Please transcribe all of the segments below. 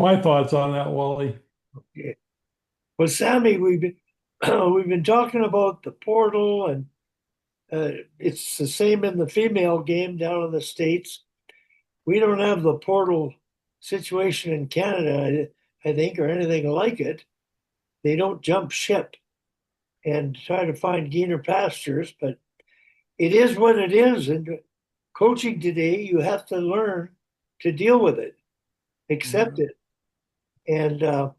My thoughts on that, Wally. Yeah. Well, Sammy, we've been we've been talking about the portal, and it's the same in the female game down in the States. We don't have the portal situation in Canada, I think, or anything like it. They don't jump ship and try to find greener pastures, but it is what it is. And coaching today, you have to learn to deal with it, accept Yeah. it, and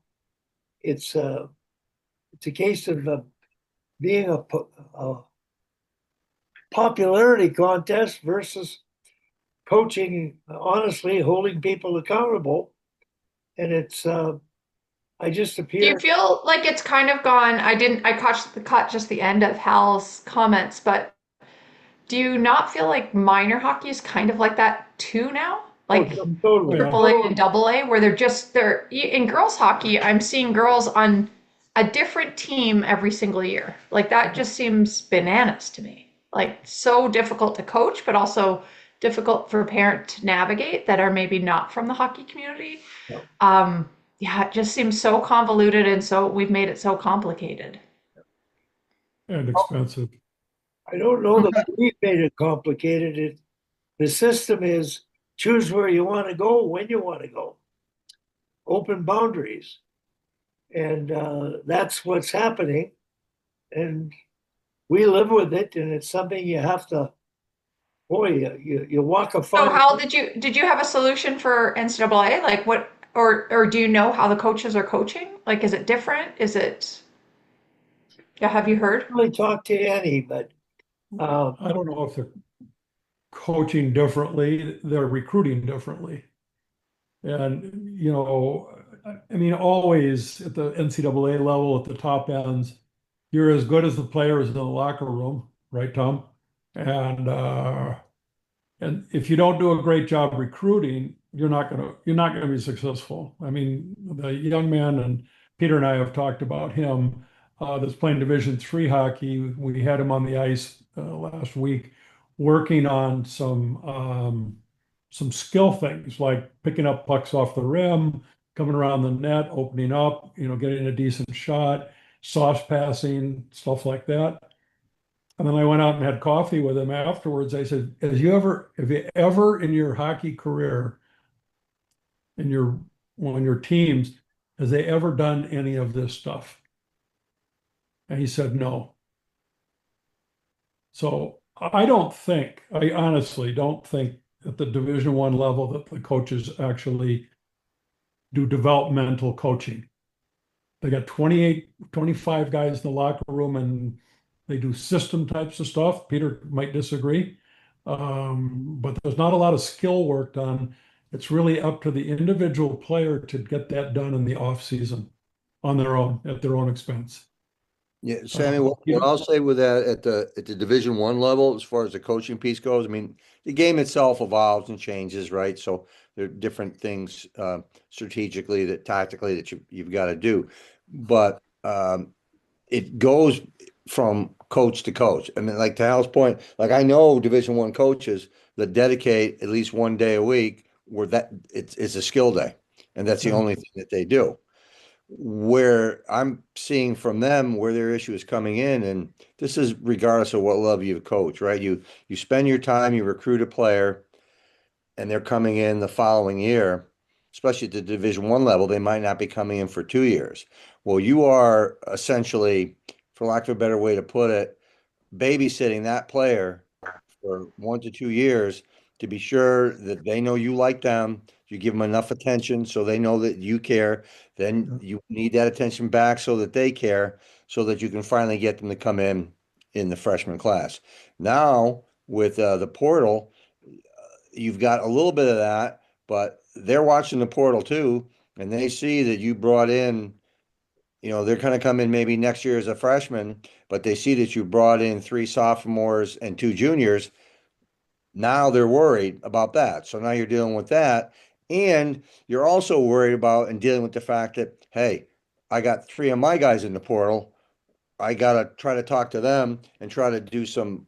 it's uh, it's a case of being a popularity contest versus coaching, honestly, holding people accountable. And I just Do you appear, feel like it's kind of gone? I caught just the end of Hal's comments, but do you not feel like minor hockey is kind of like that too now? oh, Like Oh, totally, yeah. triple A totally. and double A, where they're in girls hockey, I'm seeing girls on a different team every single year. Like that just seems bananas to me. Like so difficult to coach, but also difficult for a parent to navigate that are maybe not from the hockey community. No. Um, yeah, it just seems so convoluted and so we've made it so complicated. And expensive. I don't know that we've made it complicated. The system is choose where you want to go, when you want to go, open boundaries. And that's what's happening. And we live with it. And it's something you have to, boy, you walk a So fine Hal, line. did you have a solution for NCAA? Like what or do you know how the coaches are coaching? Like is it different? Is it yeah, have you heard? Really talk to Annie, but um, I don't know if they're coaching differently, they're recruiting differently. And, I mean, always at the NCAA level, at the top ends, you're as good as the players in the locker room, right, Tom? And and if you don't do a great job recruiting, you're not gonna be successful. I mean, the young man and Peter and I have talked about him that's playing Division III hockey. We had him on the ice last week, working on some skill things like picking up pucks off the rim, coming around the net, opening up, getting a decent shot, sauce passing, stuff like that. And then I went out and had coffee with him afterwards. I said, have you ever in your hockey career, in your on your teams, has they ever done any of this stuff? And he said no. So I honestly don't think at the Division I level that the coaches actually do developmental coaching. They got 28, 25 guys in the locker room and they do system types of stuff. Peter might disagree. But there's not a lot of skill work done. It's really up to the individual player to get that done in the off season on their own, at their own expense. Yeah, Sammy, what Peter? I'll say with that at the Division I level, as far as the coaching piece goes, I mean, the game itself evolves and changes, right? So there are different things strategically that tactically that you've got to do. But it goes from coach to coach. I mean, like to Hal's point, like I know Division I coaches that dedicate at least one day a week where that it's a skill day, and that's the Yeah. only thing that they do. Where I'm seeing from them where their issue is coming in, and this is regardless of what level you coach, right? You spend your time, you recruit a player, and they're coming in the following year, especially at the Division I level, they might not be coming in for 2 years. Well, you are essentially, for lack of a better way to put it, babysitting that player for 1 to 2 years to be sure that they know you like them. You give them enough attention so they know that you care. Then you need that attention back so that they care, so that you can finally get them to come in the freshman class. Now, with the portal, you've got a little bit of that, but they're watching the portal too, and they see that you brought in, they're going to come in maybe next year as a freshman, but they see that you brought in three sophomores and two juniors. Now they're worried about that. So now you're dealing with that. And you're also worried about and dealing with the fact that, hey, I got three of my guys in the portal. I got to try to talk to them and try to do some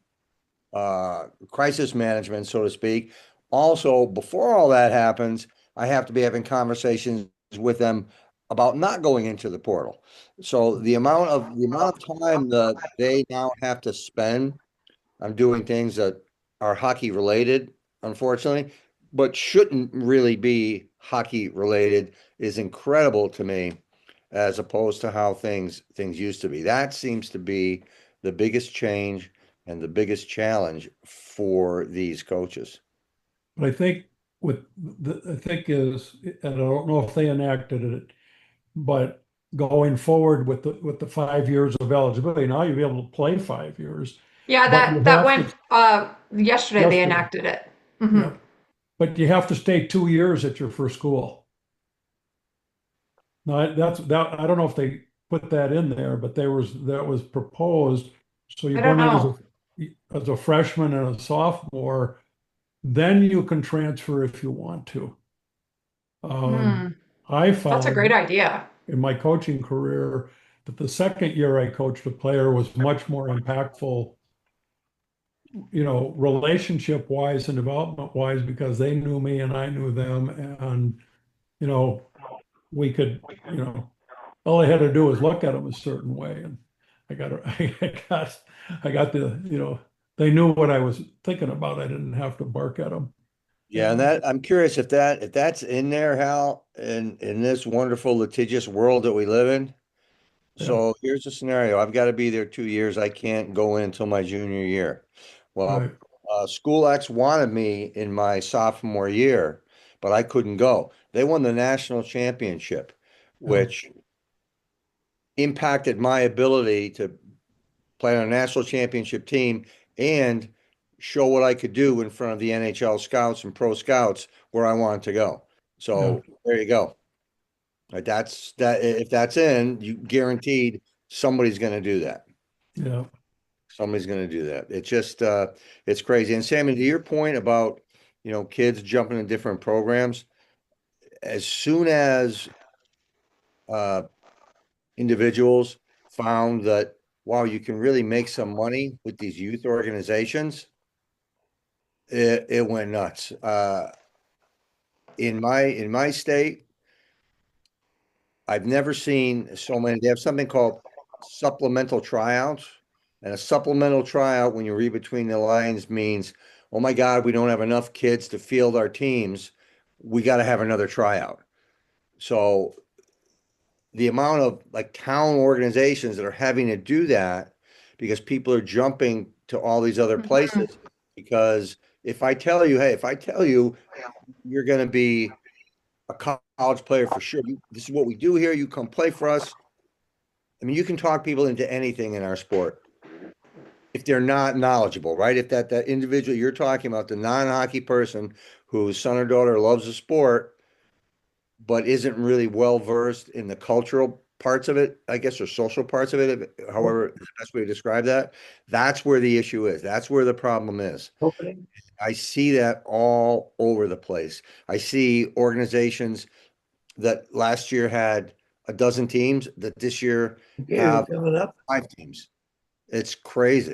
crisis management, so to speak. Also, before all that happens, I have to be having conversations with them about not going into the portal. So the amount of time that they now have to spend on doing things that are hockey related, unfortunately, but shouldn't really be hockey related is incredible to me, as opposed to how things used to be. That seems to be the biggest change and the biggest challenge for these coaches. But I think I think is, and I don't know if they enacted it, but going forward with the 5 years of eligibility, now you'll be able to play 5 years, Yeah, but you that have went to, yesterday they yesterday, enacted it. Hmm. yeah, but you have to stay 2 years at your first school. Now, I don't know if they put that in there, but that was proposed. So you I go don't in know. as a freshman and a sophomore, then you can transfer if you want to. Hmm. I That's a great found idea. in my coaching career that the second year I coached a player was much more impactful, relationship wise and development wise, because they knew me and I knew them. And, you know, we could, all I had to do was look at them a certain way. And I got, I got they knew what I was thinking about. I didn't have to bark at them. Yeah, and that I'm curious if that's in there, Hal, in this wonderful litigious world that we live in. Yeah, So here's the scenario. I've got to be there 2 years. I can't go in until my junior year. Well, right. School X wanted me in my sophomore year, but I couldn't go. They won the national championship, Yeah, which impacted my ability to play on a national championship team and show what I could do in front of the NHL scouts and pro scouts where I wanted to go. yeah, So there you go. Like that. If that's in, you guaranteed somebody's going to do that. yeah. Somebody's going to do that. It's just it's crazy. And Sammy, to your point about kids jumping in different programs, as soon as uh, individuals found that wow, you can really make some money with these youth organizations, it went nuts. In my state, I've never seen so many. They have something called supplemental tryouts. And a supplemental tryout, when you read between the lines, means, oh my God, we don't have enough kids to field our teams. We got to have another tryout. So the amount of like town organizations that are having to do that because people are jumping to all these other Hmm. places. Because if I tell you, hey, if I tell you you're going to be a college player for sure, this is what we do here. You come play for us. I mean, you can talk people into anything in our sport if they're not knowledgeable, right? If that individual you're talking about, the non-hockey person whose son or daughter loves the sport, but isn't really well versed in the cultural parts of it, I guess, or social parts of it, however, the best way to describe that, that's where the issue is. That's where the problem is. Opening. I see that all over the place. I see organizations that last year had a dozen teams that this year Okay, we're have coming up. 5 teams. It's crazy.